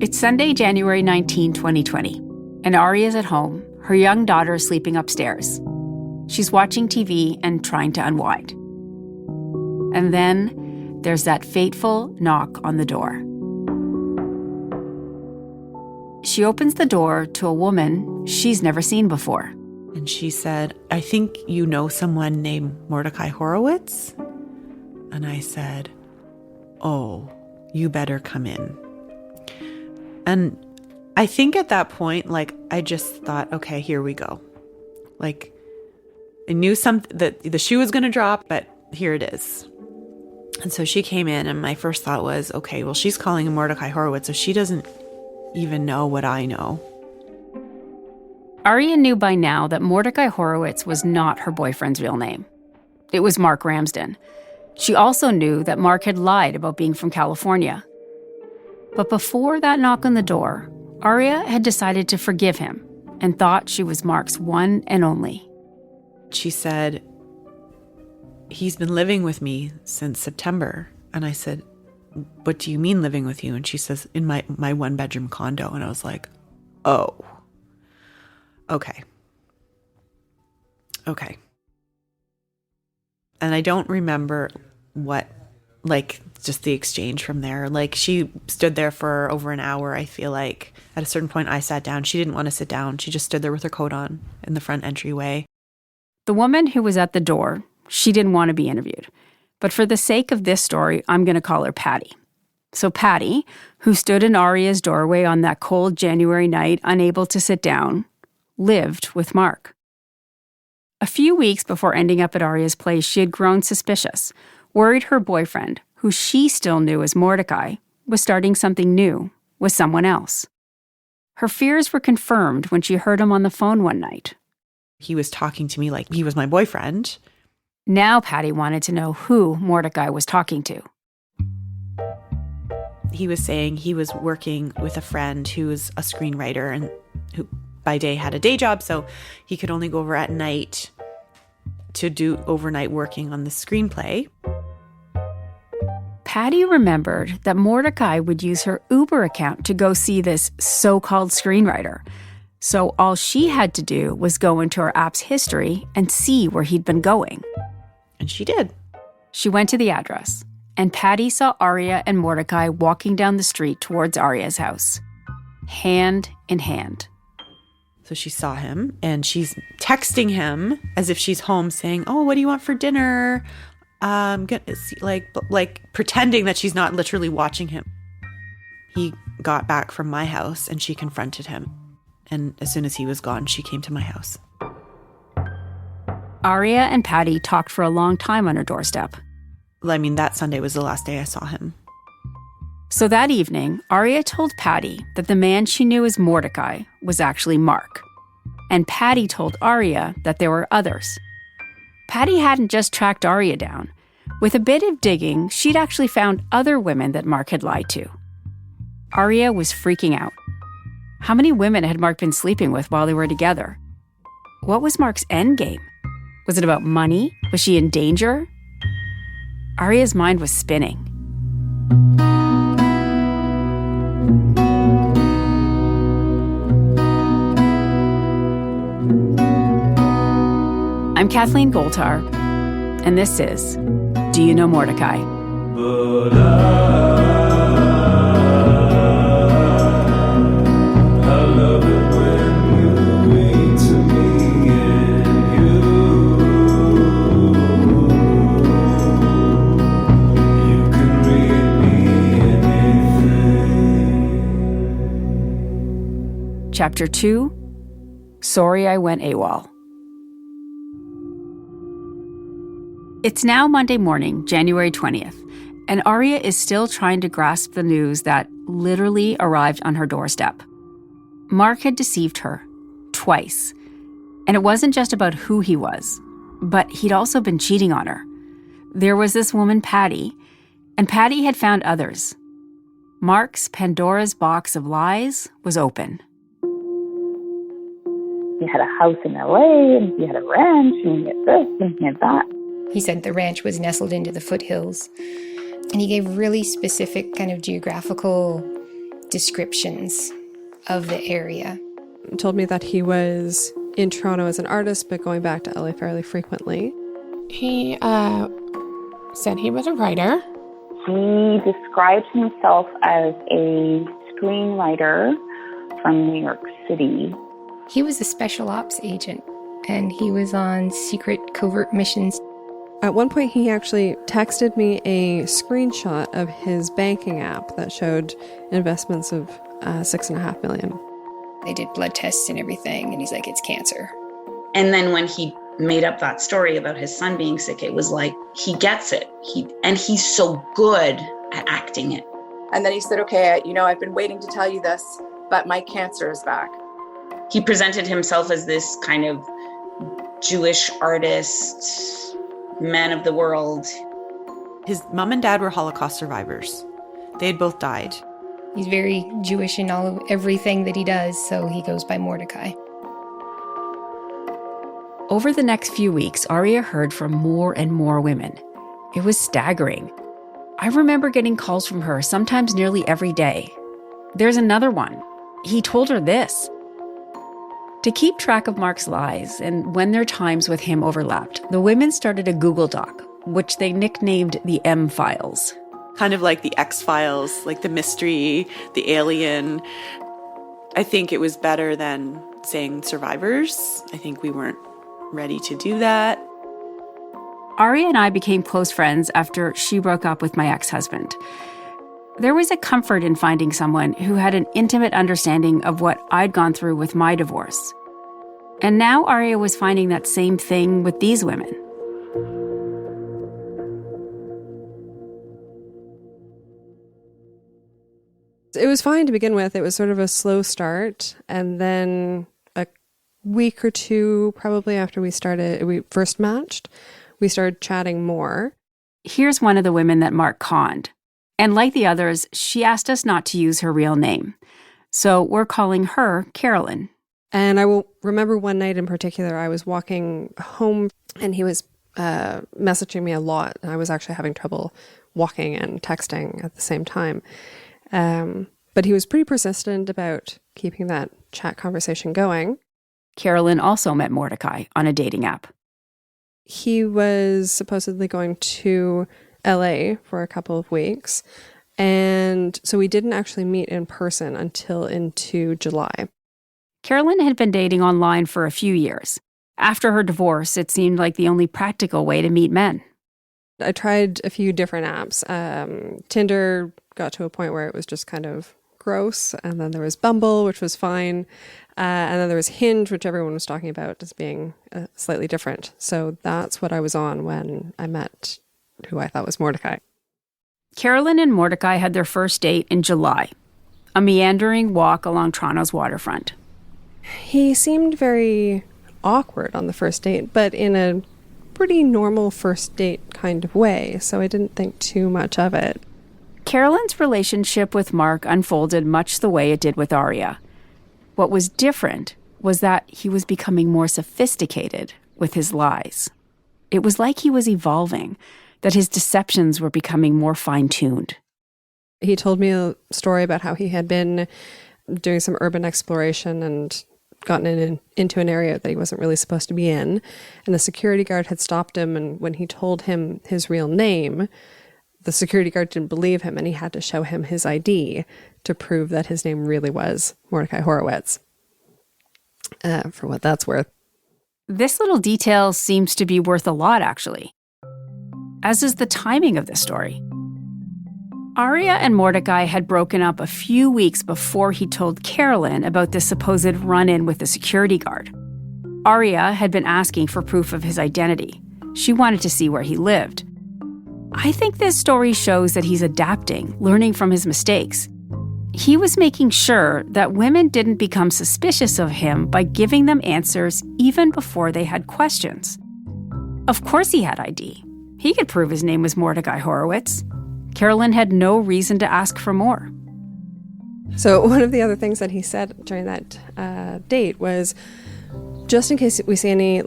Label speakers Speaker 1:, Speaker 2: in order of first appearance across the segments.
Speaker 1: It's Sunday, January 19, 2020, and Arya's at home. Her young daughter is sleeping upstairs. She's watching TV and trying to unwind. And then there's that fateful knock on the door. She opens the door to a woman she's never seen before.
Speaker 2: And she said, "I think you know someone named Mordechai Horowitz?" And I said, "Oh, you better come in." And I think at that point, I just thought, okay, here we go. I knew that the shoe was going to drop, but here it is. And so she came in, and my first thought was, okay, well, she's calling him Mordechai Horowitz, so she doesn't even know what I know.
Speaker 1: Arya knew by now that Mordechai Horowitz was not her boyfriend's real name. It was Mark Ramsden. She also knew that Mark had lied about being from California. But before that knock on the door, Arya had decided to forgive him and thought she was Mark's one and only.
Speaker 2: She said, "He's been living with me since September." And I said, "What do you mean living with you?" And she says, "In my one-bedroom condo." And I was like, oh, okay. And I don't remember what, just the exchange from there. She stood there for over an hour, I feel like. At a certain point, I sat down. She didn't want to sit down. She just stood there with her coat on in the front entryway.
Speaker 1: The woman who was at the door, she didn't want to be interviewed. But for the sake of this story, I'm going to call her Patty. So Patty, who stood in Arya's doorway on that cold January night, unable to sit down, lived with Mark. A few weeks before ending up at Arya's place, she had grown suspicious, worried her boyfriend, who she still knew as Mordechai, was starting something new with someone else. Her fears were confirmed when she heard him on the phone one night.
Speaker 2: He was talking to me like he was my boyfriend.
Speaker 1: Now Patty wanted to know who Mordechai was talking to.
Speaker 2: He was saying he was working with a friend who was a screenwriter and who by day had a day job, so he could only go over at night to do overnight working on the screenplay.
Speaker 1: Patty remembered that Mordechai would use her Uber account to go see this so-called screenwriter. So all she had to do was go into her app's history and see where he'd been going.
Speaker 2: And she did.
Speaker 1: She went to the address, and Patty saw Arya and Mordechai walking down the street towards Arya's house, hand in hand.
Speaker 2: So she saw him, and she's texting him as if she's home, saying, "Oh, what do you want for dinner?" Pretending that she's not literally watching him. He got back from my house, and she confronted him. And as soon as he was gone, she came to my house.
Speaker 1: Arya and Patty talked for a long time on her doorstep.
Speaker 2: That Sunday was the last day I saw him.
Speaker 1: So that evening, Arya told Patty that the man she knew as Mordechai was actually Mark. And Patty told Arya that there were others. Patty hadn't just tracked Arya down. With a bit of digging, she'd actually found other women that Mark had lied to. Arya was freaking out. How many women had Mark been sleeping with while they were together? What was Mark's endgame? Was it about money? Was she in danger? Arya's mind was spinning. I'm Kathleen Goldhar, and this is Do You Know Mordechai? Chapter 2, Sorry I Went AWOL. It's now Monday morning, January 20th, and Arya is still trying to grasp the news that literally arrived on her doorstep. Mark had deceived her, twice. And it wasn't just about who he was, but he'd also been cheating on her. There was this woman, Patty, and Patty had found others. Mark's Pandora's box of lies was open.
Speaker 3: He had a house in LA, and he had a ranch, and he had this, and he had that.
Speaker 4: He said the ranch was nestled into the foothills. And he gave really specific kind of geographical descriptions of the area.
Speaker 5: He told me that he was in Toronto as an artist, but going back to LA fairly frequently.
Speaker 6: He said he was a writer.
Speaker 3: He describes himself as a screenwriter from New York City.
Speaker 4: He was a special ops agent, and he was on secret covert missions.
Speaker 5: At one point, he actually texted me a screenshot of his banking app that showed investments of $6.5 million.
Speaker 4: They did blood tests and everything, and he's like, it's cancer.
Speaker 7: And then when he made up that story about his son being sick, it was like, he gets it. And he's so good at acting it.
Speaker 8: And then he said, okay, I've been waiting to tell you this, but my cancer is back.
Speaker 7: He presented himself as this kind of Jewish artist, man of the world.
Speaker 2: His mom and dad were Holocaust survivors. They had both died.
Speaker 4: He's very Jewish in everything that he does, so he goes by Mordechai.
Speaker 1: Over the next few weeks, Arya heard from more and more women. It was staggering. I remember getting calls from her, sometimes nearly every day. There's another one. He told her this. To keep track of Mark's lies and when their times with him overlapped, the women started a Google Doc, which they nicknamed the M-Files.
Speaker 2: Kind of like the X-Files, like the mystery, the alien. I think it was better than saying survivors. I think we weren't ready to do that.
Speaker 1: Arya and I became close friends after she broke up with my ex-husband. There was a comfort in finding someone who had an intimate understanding of what I'd gone through with my divorce. And now Arya was finding that same thing with these women.
Speaker 5: It was fine to begin with. It was sort of a slow start. And then a week or two, probably after we first matched, we started chatting more.
Speaker 1: Here's one of the women that Mark conned. And like the others, she asked us not to use her real name. So we're calling her Carolyn.
Speaker 5: And I will remember one night in particular, I was walking home and he was messaging me a lot. I was actually having trouble walking and texting at the same time. But he was pretty persistent about keeping that chat conversation going.
Speaker 1: Carolyn also met Mordechai on a dating app.
Speaker 5: He was supposedly going to LA for a couple of weeks. And so we didn't actually meet in person until into July.
Speaker 1: Carolyn had been dating online for a few years. After her divorce, it seemed like the only practical way to meet men.
Speaker 5: I tried a few different apps. Tinder got to a point where it was just kind of gross. And then there was Bumble, which was fine. And then there was Hinge, which everyone was talking about as being slightly different. So that's what I was on when I met who I thought was Mordechai.
Speaker 1: Carolyn and Mordechai had their first date in July, a meandering walk along Toronto's waterfront.
Speaker 5: He seemed very awkward on the first date, but in a pretty normal first date kind of way, so I didn't think too much of it.
Speaker 1: Carolyn's relationship with Mark unfolded much the way it did with Arya. What was different was that he was becoming more sophisticated with his lies. It was like he was evolving, that his deceptions were becoming more fine-tuned.
Speaker 5: He told me a story about how he had been doing some urban exploration and gotten into an area that he wasn't really supposed to be in. And the security guard had stopped him. And when he told him his real name, the security guard didn't believe him. And he had to show him his ID to prove that his name really was Mordechai Horowitz. For what that's worth.
Speaker 1: This little detail seems to be worth a lot, actually. As is the timing of this story. Arya and Mordechai had broken up a few weeks before he told Carolyn about the supposed run-in with the security guard. Arya had been asking for proof of his identity. She wanted to see where he lived. I think this story shows that he's adapting, learning from his mistakes. He was making sure that women didn't become suspicious of him by giving them answers even before they had questions. Of course he had ID. He could prove his name was Mordechai Horowitz. Carolyn had no reason to ask for more.
Speaker 5: So one of the other things that he said during that date was, just in case we see any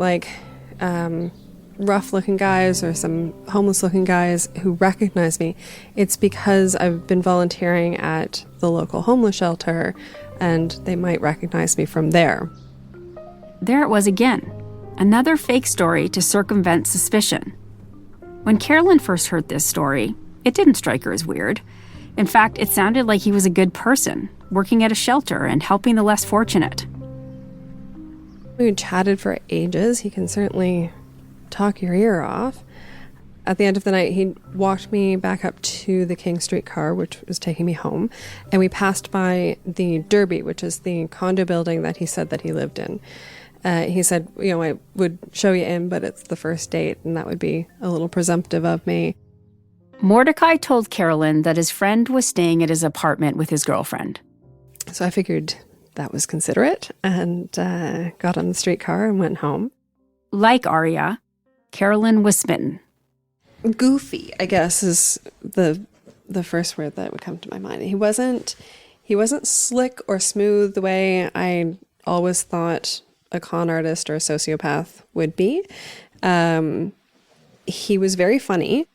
Speaker 5: rough-looking guys or some homeless-looking guys who recognize me, it's because I've been volunteering at the local homeless shelter, and they might recognize me from there.
Speaker 1: There it was again, another fake story to circumvent suspicion. When Carolyn first heard this story, it didn't strike her as weird. In fact, it sounded like he was a good person, working at a shelter and helping the less fortunate.
Speaker 5: We chatted for ages. He can certainly talk your ear off. At the end of the night, he walked me back up to the King Street car, which was taking me home, and we passed by the Derby, which is the condo building that he said that he lived in. He said, I would show you in, but it's the first date, and that would be a little presumptive of me.
Speaker 1: Mordechai told Carolyn that his friend was staying at his apartment with his girlfriend.
Speaker 5: So I figured that was considerate, and got on the streetcar and went home.
Speaker 1: Like Arya, Carolyn was smitten.
Speaker 5: Goofy, I guess, is the first word that would come to my mind. He wasn't slick or smooth the way I always thought a con artist or a sociopath would be. He was very funny.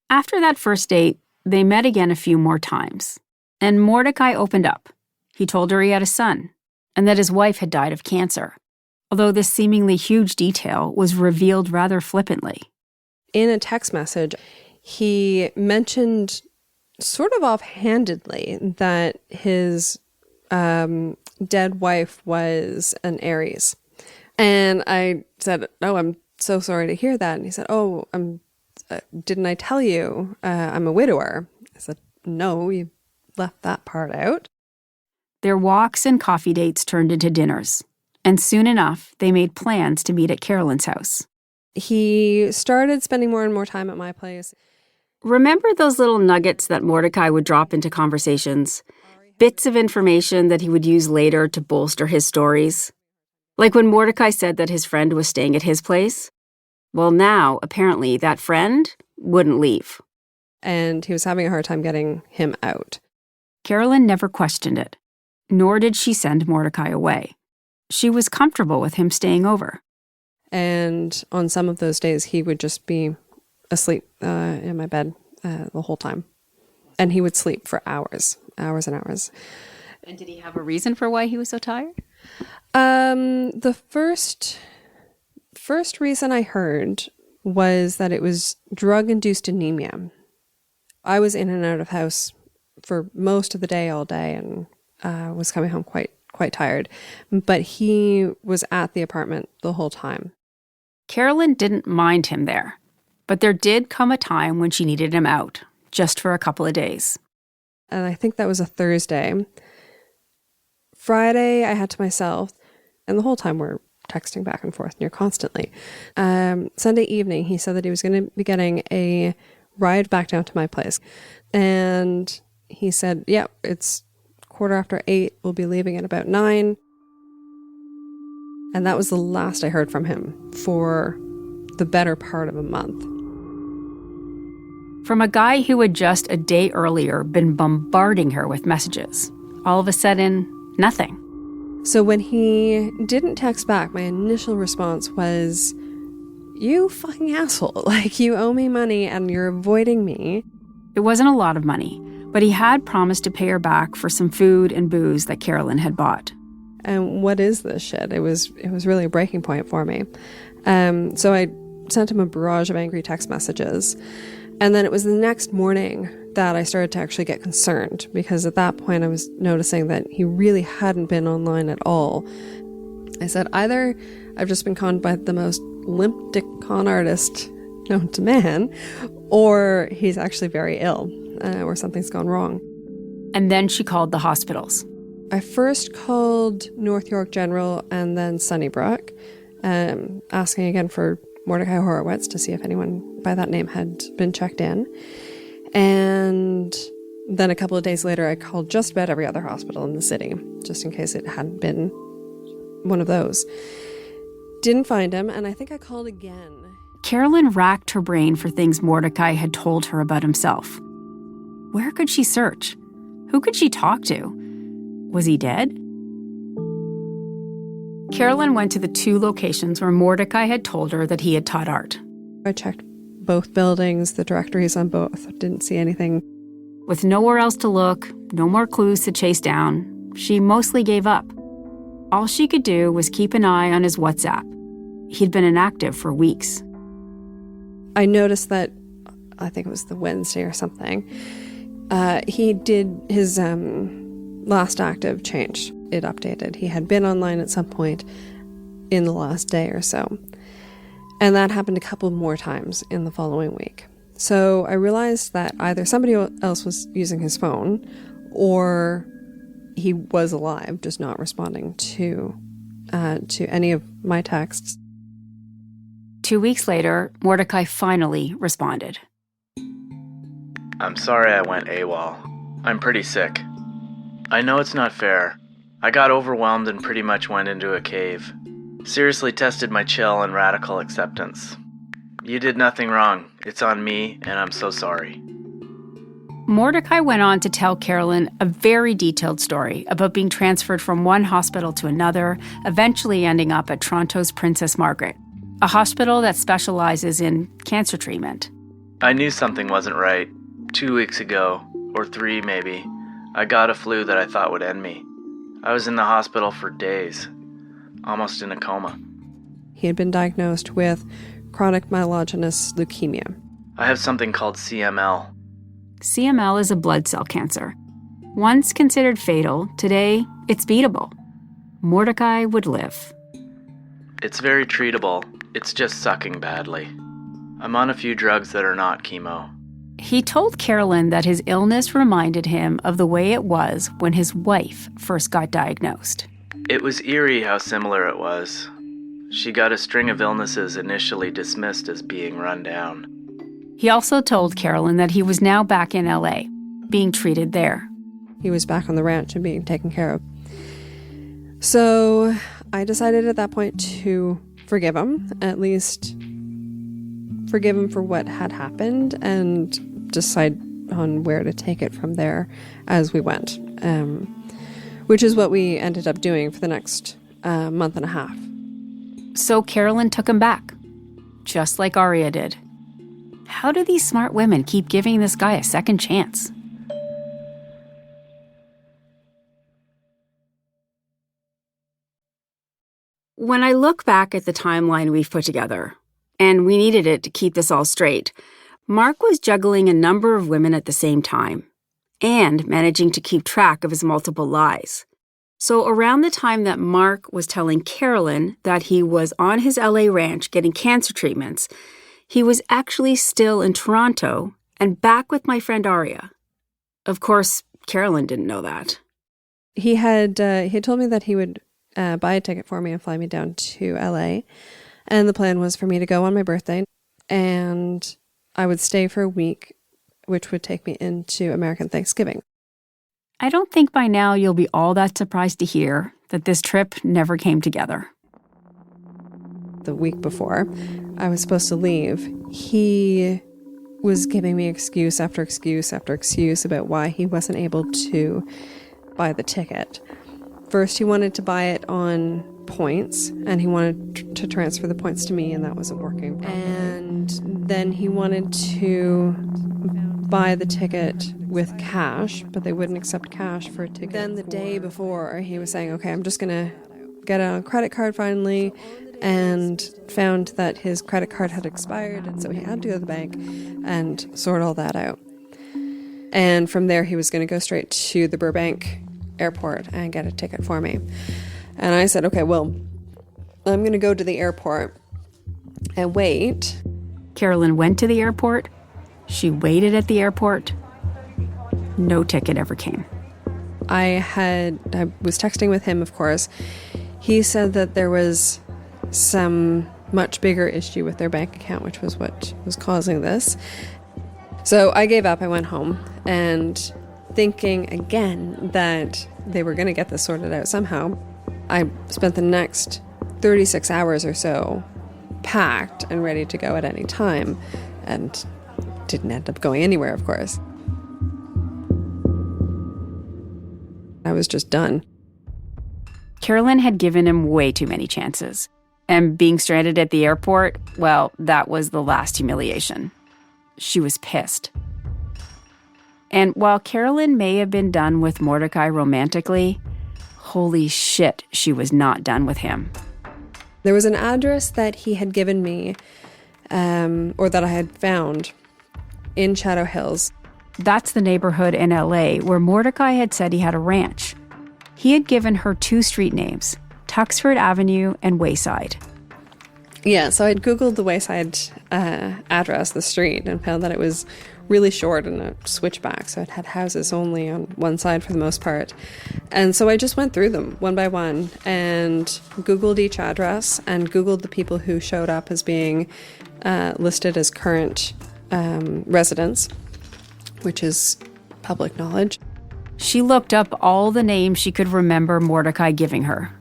Speaker 1: After that first date, they met again a few more times, and Mordechai opened up. He told her he had a son, and that his wife had died of cancer, although this seemingly huge detail was revealed rather flippantly.
Speaker 5: In a text message, he mentioned sort of offhandedly that his dead wife was an Aries. And I said, "Oh, I'm so sorry to hear that." And he said, "Oh, didn't I tell you I'm a widower?" I said, "No, you left that part out."
Speaker 1: Their walks and coffee dates turned into dinners, and soon enough, they made plans to meet at Carolyn's house.
Speaker 5: He started spending more and more time at my place.
Speaker 1: Remember those little nuggets that Mordechai would drop into conversations? Bits of information that he would use later to bolster his stories? Like when Mordechai said that his friend was staying at his place? Well, now, apparently, that friend wouldn't leave.
Speaker 5: And he was having a hard time getting him out.
Speaker 1: Carolyn never questioned it, nor did she send Mordechai away. She was comfortable with him staying over.
Speaker 5: And on some of those days, he would just be asleep in my bed the whole time. And he would sleep for hours and hours.
Speaker 1: And did he have a reason for why he was so tired?
Speaker 5: The first reason I heard was that it was drug-induced anemia. I was in and out of house for most of the day, all day, and was coming home quite tired. But he was at the apartment the whole time.
Speaker 1: Carolyn didn't mind him there, but there did come a time when she needed him out, just for a couple of days.
Speaker 5: And I think that was a Thursday. Friday, I had to myself, and the whole time we're texting back and forth near constantly. Sunday evening, he said that he was going to be getting a ride back down to my place. And he said, "Yeah, it's 8:15. We'll be leaving at about 9. And that was the last I heard from him for the better part of a month.
Speaker 1: From a guy who had just a day earlier been bombarding her with messages. All of a sudden, nothing.
Speaker 5: So when he didn't text back, my initial response was, "You fucking asshole. Like, you owe me money and you're avoiding me."
Speaker 1: It wasn't a lot of money, but he had promised to pay her back for some food and booze that Carolyn had bought.
Speaker 5: And what is this shit? It was really a breaking point for me. So I sent him a barrage of angry text messages. And then it was the next morning that I started to actually get concerned, because at that point I was noticing that he really hadn't been online at all. I said, either I've just been conned by the most limp dick con artist known to man, or he's actually very ill, or something's gone wrong.
Speaker 1: And then she called the hospitals.
Speaker 5: I first called North York General and then Sunnybrook, asking again for Mordechai Horowitz to see if anyone by that name had been checked in. And then a couple of days later, I called just about every other hospital in the city, just in case it hadn't been one of those. Didn't find him, and I think I called again.
Speaker 1: Carolyn racked her brain for things Mordechai had told her about himself. Where could she search? Who could she talk to? Was he dead? Carolyn went to the 2 locations where Mordechai had told her that he had taught art.
Speaker 5: I checked both buildings, the directories on both. Didn't see anything.
Speaker 1: With nowhere else to look, no more clues to chase down, she mostly gave up. All she could do was keep an eye on his WhatsApp. He'd been inactive for weeks.
Speaker 5: I noticed that, I think it was the Wednesday or something, he did his last active changed. It updated. He had been online at some point in the last day or so. And that happened a couple more times in the following week. So I realized that either somebody else was using his phone or he was alive, just not responding to any of my texts.
Speaker 1: 2 weeks later, Mordechai finally responded.
Speaker 9: I'm sorry I went AWOL. I'm pretty sick. I know it's not fair. I got overwhelmed and pretty much went into a cave. Seriously tested my chill and radical acceptance. You did nothing wrong. It's on me, and I'm so sorry.
Speaker 1: Mordechai went on to tell Carolyn a very detailed story about being transferred from one hospital to another, eventually ending up at Toronto's Princess Margaret, a hospital that specializes in cancer treatment.
Speaker 9: I knew something wasn't right. 2 weeks ago, or 3 maybe, I got a flu that I thought would end me. I was in the hospital for days, almost in a coma.
Speaker 5: He had been diagnosed with chronic myelogenous leukemia.
Speaker 9: I have something called CML.
Speaker 1: CML is a blood cell cancer. Once considered fatal, today it's beatable. Mordechai would live.
Speaker 9: It's very treatable. It's just sucking badly. I'm on a few drugs that are not chemo.
Speaker 1: He told Carolyn that his illness reminded him of the way it was when his wife first got diagnosed.
Speaker 9: It was eerie how similar it was. She got a string of illnesses initially dismissed as being run down.
Speaker 1: He also told Carolyn that he was now back in LA, being treated there.
Speaker 5: He was back on the ranch and being taken care of. So I decided at that point to forgive him, at least forgive him for what had happened, and decide on where to take it from there as we went, which is what we ended up doing for the next month and a half.
Speaker 1: So Carolyn took him back, just like Arya did. How do these smart women keep giving this guy a second chance? When I look back at the timeline we've put together, and we needed it to keep this all straight, Mark was juggling a number of women at the same time and managing to keep track of his multiple lies. So around the time that Mark was telling Carolyn that he was on his LA ranch getting cancer treatments, he was actually still in Toronto and back with my friend Arya. Of course, Carolyn didn't know that.
Speaker 5: He had told me that he would buy a ticket for me and fly me down to LA. And the plan was for me to go on my birthday, and I would stay for a week, which would take me into American Thanksgiving.
Speaker 1: I don't think by now you'll be all that surprised to hear that this trip never came together.
Speaker 5: The week before I was supposed to leave, he was giving me excuse after excuse after excuse about why he wasn't able to buy the ticket. First, he wanted to buy it on points, and he wanted to transfer the points to me, and that wasn't working. And then he wanted to buy the ticket with cash, but they wouldn't accept cash for a ticket. Then the day before, he was saying, okay, I'm just going to get a credit card finally, and found that his credit card had expired, and so he had to go to the bank and sort all that out. And from there, he was going to go straight to the Burbank airport and get a ticket for me. And I said, okay, well, I'm going to go to the airport and wait.
Speaker 1: Carolyn went to the airport. She waited at the airport. No ticket ever came.
Speaker 5: I was texting with him, of course. He said that there was some much bigger issue with their bank account, which was what was causing this. So I gave up. I went home, and thinking again that they were going to get this sorted out somehow, I spent the next 36 hours or so packed and ready to go at any time, and didn't end up going anywhere, of course. I was just done.
Speaker 1: Carolyn had given him way too many chances. And being stranded at the airport, well, that was the last humiliation. She was pissed. And while Carolyn may have been done with Mordechai romantically, holy shit, she was not done with him.
Speaker 5: There was an address that he had given me, or that I had found in Shadow Hills.
Speaker 1: That's the neighborhood in LA where Mordechai had said he had a ranch. He had given her 2 street names, Tuxford Avenue and Wayside.
Speaker 5: Yeah, so I'd Googled the Wayside address, the street, and found that it was really short and a switchback, so it had houses only on one side for the most part. And so I just went through them one by one and Googled each address and Googled the people who showed up as being listed as current residents, which is public knowledge.
Speaker 1: She looked up all the names she could remember Mordechai giving her.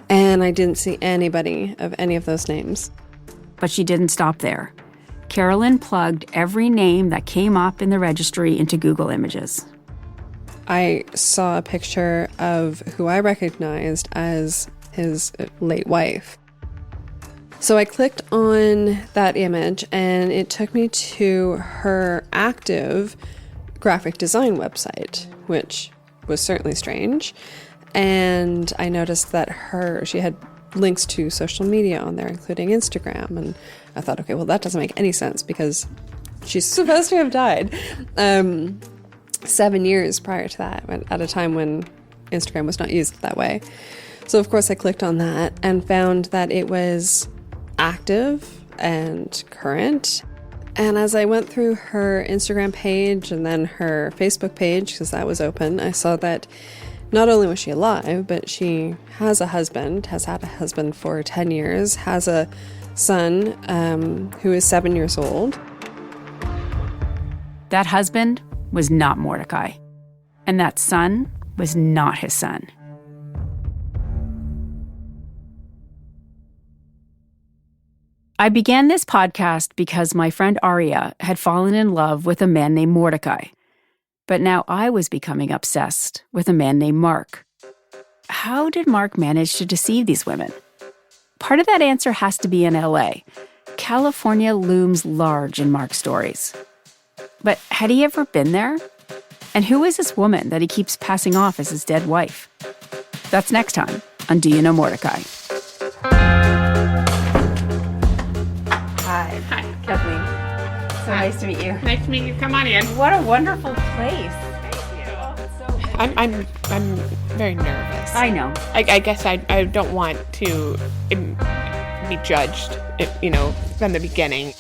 Speaker 5: And I didn't see anybody of any of those names.
Speaker 1: But she didn't stop there. Carolyn plugged every name that came up in the registry into Google Images.
Speaker 5: I saw a picture of who I recognized as his late wife. So I clicked on that image and it took me to her active graphic design website, which was certainly strange. And I noticed that she had links to social media on there, including Instagram. And I thought, okay, well, that doesn't make any sense because she's supposed to have died 7 years prior to that, at a time when Instagram was not used that way. So, of course, I clicked on that and found that it was active and current. And as I went through her Instagram page and then her Facebook page, because that was open, I saw that not only was she alive, but she has a husband, has had a husband for 10 years, has a son who is 7 years old.
Speaker 1: That husband was not Mordechai. And that son was not his son. I began this podcast because my friend Arya had fallen in love with a man named Mordechai. But now I was becoming obsessed with a man named Mark. How did Mark manage to deceive these women? Part of that answer has to be in LA. California looms large in Mark's stories. But had he ever been there? And who is this woman that he keeps passing off as his dead wife? That's next time on Do You Know Mordechai?
Speaker 10: Hi.
Speaker 6: Hi.
Speaker 10: Kathleen. So nice to meet you.
Speaker 6: Nice to meet you. Come on in.
Speaker 10: What a wonderful place.
Speaker 6: I'm very nervous.
Speaker 10: I know.
Speaker 6: I guess I don't want to be judged, from the beginning.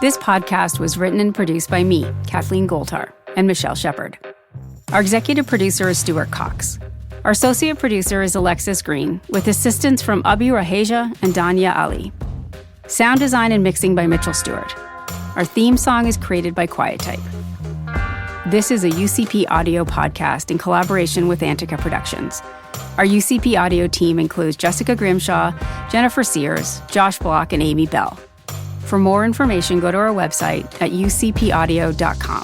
Speaker 1: This podcast was written and produced by me, Kathleen Goldhar, and Michelle Shepard. Our executive producer is Stuart Cox. Our associate producer is Alexis Green, with assistance from Abi Raheja and Danya Ali. Sound design and mixing by Mitchell Stewart. Our theme song is created by Quiet Type. This is a UCP audio podcast in collaboration with Antica Productions. Our UCP audio team includes Jessica Grimshaw, Jennifer Sears, Josh Block, and Amy Bell. For more information, go to our website at ucpaudio.com.